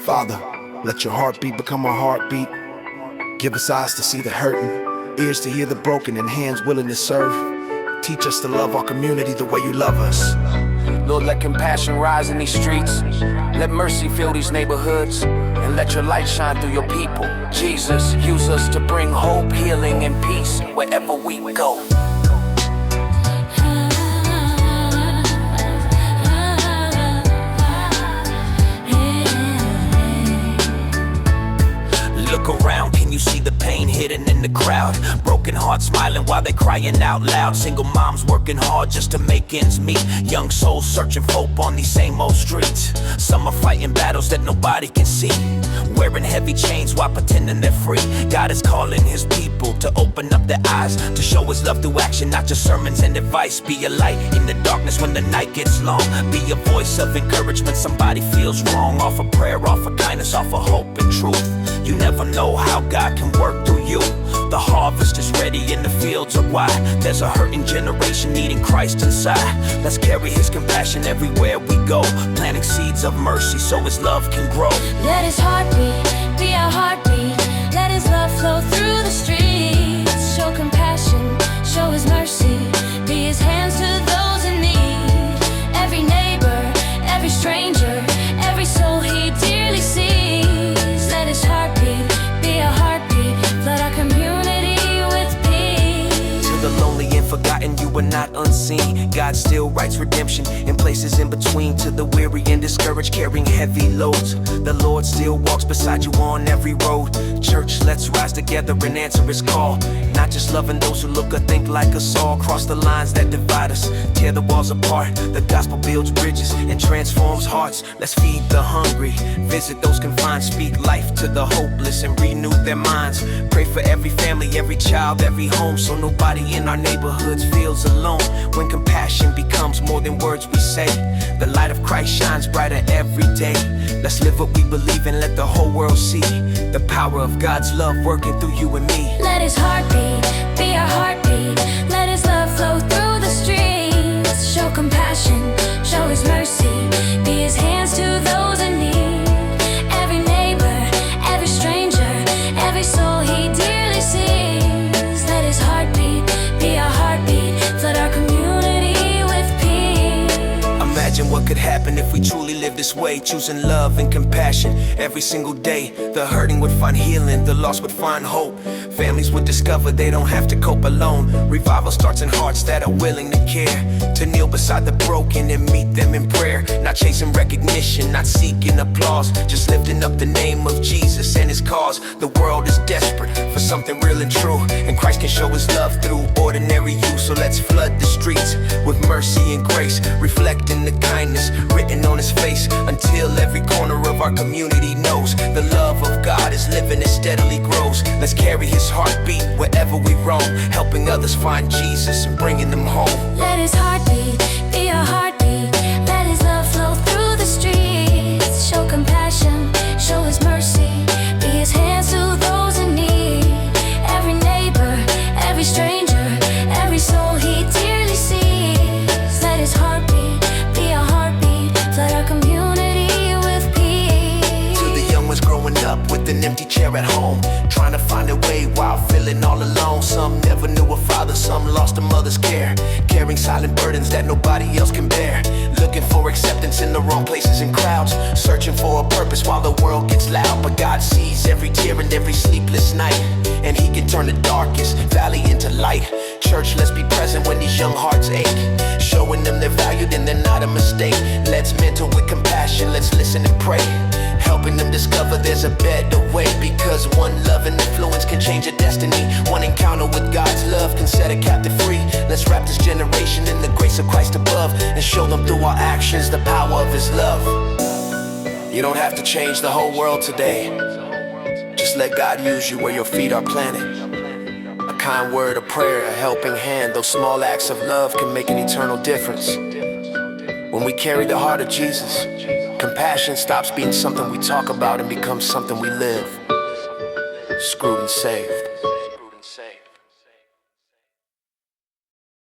Father, let your heartbeat become our heartbeat. Give us eyes to see the hurting, ears to hear the broken, and hands willing to serve. Teach us to love our community the way you love us. Lord, let compassion rise in these streets. Let mercy fill these neighborhoods, and let your light shine through your people. Jesus, use us to bring hope, healing, and peace wherever we go. Look around, can you see the pain hidden in the crowd? Broken hearts smiling while they're crying out loud. Single moms working hard just to make ends meet. Young souls searching for hope on these same old streets. Some are fighting battles that nobody can see, wearing heavy chains while pretending they're free. God is calling his people to open up their eyes, to show his love through action, not just sermons and advice. Be a light in the darkness when the night gets long. Be a voice of encouragement somebody feels wrong. Offer prayer, offer kindness, offer hope and truth. You never know how God can work through you. The harvest is ready and the fields are wide. There's a hurting generation needing Christ inside. Let's carry his compassion everywhere we go, planting seeds of mercy so his love can grow. Let his heartbeat be our heartbeat. Let his love flow through the streets. Show compassion, show his mercy. Be his hands to those in need. Every neighbor, every stranger, every soul he dearly sees. Let his heartbeat be a heartbeat. Flood our community with peace. To the lonely and forgotten, you are not unseen. God still writes redemption in places in between. To the weary and discouraged, carrying heavy loads, the Lord still walks beside you on every road. Church, let's rise together and answer his call. Not just loving those who look or think like us all. Cross the lines that divide us, tear the walls apart. The gospel builds bridges and transforms hearts. Let's feed the hungry, visit those confined. Speak life to the hopeless and renew their minds. Pray for every family, every child, every home, so nobody in our neighborhoods feels alone. When compassion becomes more than words we say, the light of Christ shines brighter every day. Let's live what we believe and let the whole world see the power of God's love working through you and me. Let his heartbeat be our heartbeat. Let his love flow through the streets. Show compassion, show his mercy. Be his hands to those in need. Every neighbor, every stranger, every soul he dearly sees. Let his heartbeat be our heartbeat. Flood our community with peace. Imagine what could happen if we truly lived this way, choosing love and compassion every single day. The hurting would find healing, the lost would find hope. Families would discover they don't have to cope alone. Revival starts in hearts that are willing to care, to kneel beside the broken and meet them in prayer. Not chasing recognition, not seeking applause, just lifting up the name of Jesus and his cause. The world is desperate for something real and true, and Christ can show his love through ordinary you. So let's flood the streets with mercy and grace, reflecting the kindness written on his face, until every corner of our community knows the love of God is living and steadily grows. Let's carry his heartbeat wherever we roam, helping others find Jesus and bringing them home. Let his heartbeat be our heartbeat. Let his love flow through the streets. Show compassion, show his mercy. Be his hands to those in need. Every neighbor, every stranger, every soul he dearly sees. Let his heartbeat be our heartbeat. Flood our community with peace. To the young ones growing up with an empty chair at home, trying to find a way while feeling all alone. Some never knew a father, some lost a mother's care, carrying silent burdens that nobody else can bear. Looking for acceptance in the wrong places and crowds, searching for a purpose while the world gets loud. But God sees every tear and every sleepless night, and he can turn the darkest valley into light. Church, let's be present when these young hearts ache, showing them they're valued and they're not a mistake. Let's mentor with compassion, let's listen and pray, helping them discover there's a better way. Because one love and influence can change a destiny. One encounter with God's love can set a captive free. Let's wrap this generation in the grace of Christ above, and show them through our actions the power of his love. You don't have to change the whole world today. Just let God use you where your feet are planted. A kind word of prayer, a helping hand, those small acts of love can make an eternal difference. When we carry the heart of Jesus, compassion stops being something we talk about and becomes something we live. Screwed and saved.